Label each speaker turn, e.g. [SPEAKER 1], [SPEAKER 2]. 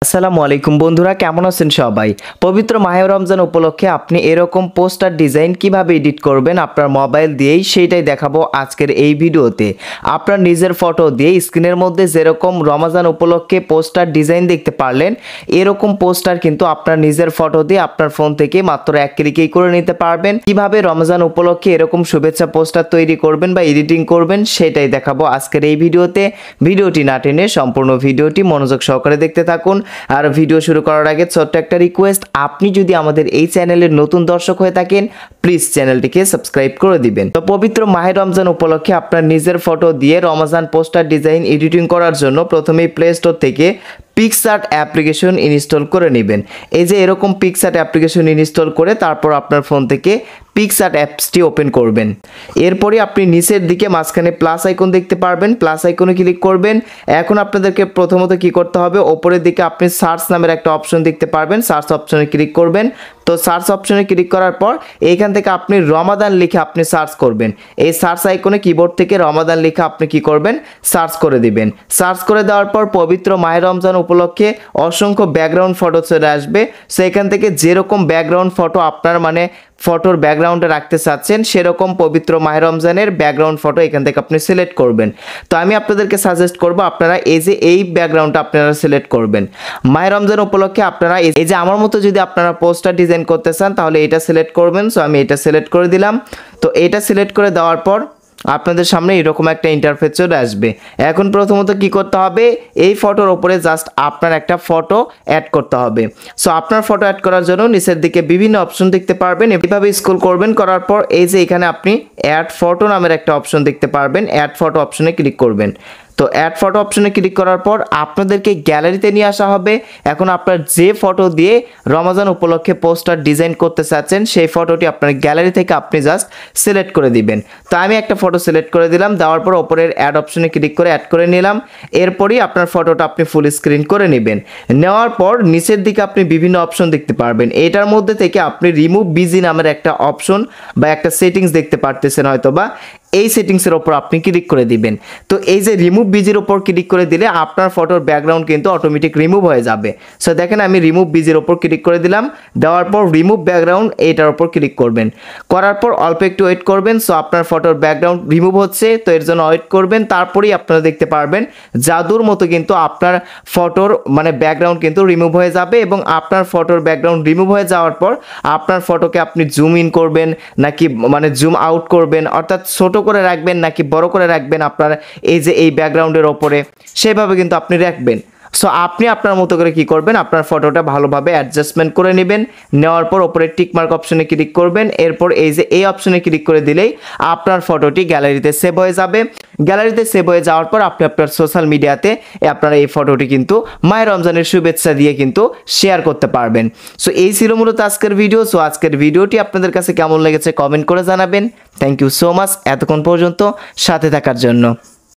[SPEAKER 1] আসসালামু আলাইকুম বন্ধুরা, কেমন আছেন সবাই? পবিত্র মাহে রমজান উপলক্ষে আপনি এরকম পোস্টার ডিজাইন কিভাবে এডিট করবেন আপনার মোবাইল দিয়েই সেটাই দেখাবো আজকের এই ভিডিওতে। আপনার নিজের ফটো দিয়ে স্ক্রিনের মধ্যে যেরকম রমজান উপলক্ষে পোস্টার ডিজাইন দেখতে পারলেন, এরকম পোস্টার কিন্তু আপনার নিজের ফটো দিয়ে আপনার ফোন থেকে মাত্র এক ক্লিকেই করে নিতে পারবেন। কিভাবে রমজান উপলক্ষে এরকম শুভেচ্ছা পোস্টার তৈরি করবেন বা এডিটিং করবেন সেটাই দেখাবো আজকের এই ভিডিওতে। ভিডিওটি না টেনে সম্পূর্ণ ভিডিওটি মনোযোগ সহকারে দেখতে থাকুন। আর ভিডিও শুরু করার আগে ছোট্ট একটা রিকোয়েস্ট, আপনি যদি আমাদের এই চ্যানেলের নতুন দর্শক হয়ে থাকেন প্লিজ চ্যানেলটিকে সাবস্ক্রাইব করে দিবেন। তো পবিত্র মাহে রমজান উপলক্ষে আপনার নিজের ফটো দিয়ে রমজান পোস্টার ডিজাইন এডিটিং করার জন্য প্রথমেই প্লে স্টোর থেকে পিকসার্ট অ্যাপ্লিকেশন ইনস্টল করে নেবেন। এই যে এরকম পিকসার্ট অ্যাপ্লিকেশন ইনস্টল করে তারপর আপনার ফোন থেকে পিকসার্ট অ্যাপসটি ওপেন করবেন। এরপরে আপনি নিচের দিকে মাঝখানে প্লাস আইকন দেখতে পারবেন, প্লাস আইকনে ক্লিক করবেন। এখন আপনাদেরকে প্রথমত কি করতে হবে, ওপরের দিকে আপনি সার্চ নামের একটা অপশন দেখতে পারবেন, সার্চ অপশনে ক্লিক করবেন। তো সার্চ অপশনে ক্লিক করার পর এইখান থেকে আপনি রমাদান লিখে আপনি সার্চ করবেন। এই সার্চ আইকনে কিবোর্ড থেকে রমাদান লিখে আপনি কি করবেন, সার্চ করে দিবেন। সার্চ করে দেওয়ার পর পবিত্র মাহে রমজান উপলক্ষে অসংখ্য ব্যাকগ্রাউন্ড ফটো চলে আসবে। সো এখান থেকে যেরকম ব্যাকগ্রাউন্ড ফটো আপনার ফটোর ব্যাকগ্রাউন্ডে রাখতে চাচ্ছেন সেরকম পবিত্র মাহে রমজানের ব্যাকগ্রাউন্ড ফটো এখান থেকে আপনি সিলেক্ট করবেন। তো আমি আপনাদেরকে সাজেস্ট করব আপনারা এই ব্যাকগ্রাউন্ডটা আপনারা সিলেক্ট করবেন। মাহে রমজান উপলক্ষে আপনারা এই যে আমার মতো যদি আপনারা পোস্টার ডিজাইন করতে চান তাহলে এটা সিলেক্ট করবেন। সো আমি এটা সিলেক্ট করে দিলাম। তো এটা সিলেক্ট করে দেওয়ার পর আপনাদের সামনে এরকম একটা ইন্টারফেস চলে আসবে। এখন প্রথমত কি করতে হবে, এই ফটোর উপরে জাস্ট আপনার একটা ফটো অ্যাড করতে হবে। সো আপনার ফটো অ্যাড করার জন্য নিচের দিকে বিভিন্ন অপশন দেখতে পারবেন, এভাবে স্ক্রল করবেন। করার পর এই যে এখানে আপনি অ্যাড ফটো নামের একটা অপশন দেখতে পারবেন, অ্যাড ফটো অপশনে ক্লিক করবেন। তো অ্যাড ফটো অপশনে ক্লিক করার পর আপনাদেরকে গ্যালারিতে নিয়ে আসা হবে। এখন আপনার যে ফটো দিয়ে রমজান উপলক্ষে পোস্টার ডিজাইন করতে চাচ্ছেন সেই ফটোটি আপনার গ্যালারি থেকে আপনি জাস্ট সিলেক্ট করে দিবেন। তো আমি একটা ফটো সিলেক্ট করে দিলাম, দেওয়ার পর ওপরের অ্যাড অপশনে ক্লিক করে অ্যাড করে নিলাম। এরপরই আপনার ফটোটা আপনি ফুল স্ক্রিন করে নেবেন। নেওয়ার পর নিচের দিকে আপনি বিভিন্ন অপশন দেখতে পারবেন। এটার মধ্যে থেকে আপনি রিমুভ বিজি নামের একটা অপশন বা একটা সেটিংস দেখতে পারতেছেন হয়তো বা, এই সেটিংসের ওপর আপনি ক্লিক করে দিবেন। তো এই যে রিমুভ বিজির ওপর ক্লিক করে দিলে আপনার ফটোর ব্যাকগ্রাউন্ড কিন্তু অটোমেটিক রিমুভ হয়ে যাবে। সো দেখেন আমি রিমুভ বিজির ওপর ক্লিক করে দিলাম, দেওয়ার পর রিমুভ ব্যাকগ্রাউন্ড এইটার ওপর ক্লিক করবেন। করার পর অল্প একটু ওয়েট করবেন। সো আপনার ফটোর ব্যাকগ্রাউন্ড রিমুভ হচ্ছে, তো এর জন্য ওয়েট করবেন। তারপরেই আপনারা দেখতে পারবেন জাদুর মতো কিন্তু আপনার ফটোর ব্যাকগ্রাউন্ড কিন্তু রিমুভ হয়ে যাবে। এবং আপনার ফটোর ব্যাকগ্রাউন্ড রিমুভ হয়ে যাওয়ার পর আপনার ফটোকে আপনি জুম ইন করবেন নাকি জুম আউট করবেন, অর্থাৎ ছোট করে রাখবেন নাকি বড় করে রাখবেন আপনার এই যে এই ব্যাকগ্রাউন্ডের ওপরে, সেভাবে কিন্তু আপনি রাখবেন। সো আপনি আপনার মতো করে কি করবেন, আপনার ফটোটা ভালোভাবে অ্যাডজাস্টমেন্ট করে নেবেন। নেওয়ার পর ওপরে টিক মার্ক অপশনে ক্লিক করবেন। এরপর এই যে এই অপশনে ক্লিক করে দিলেই আপনার ফটোটি গ্যালারিতে সেভ হয়ে যাবে। গ্যালারিতে সেভ হয়ে যাওয়ার পর আপনি আপনার সোশ্যাল মিডিয়াতে আপনারা এই ফটোটি কিন্তু মাহে রমজানের শুভেচ্ছা দিয়ে কিন্তু শেয়ার করতে পারবেন। সো এই ছিল মূলত আজকের ভিডিও। সো আজকের ভিডিওটি আপনাদের কাছে কেমন লেগেছে কমেন্ট করে জানাবেন। থ্যাংক ইউ সো মাচ এতক্ষণ পর্যন্ত সাথে থাকার জন্য।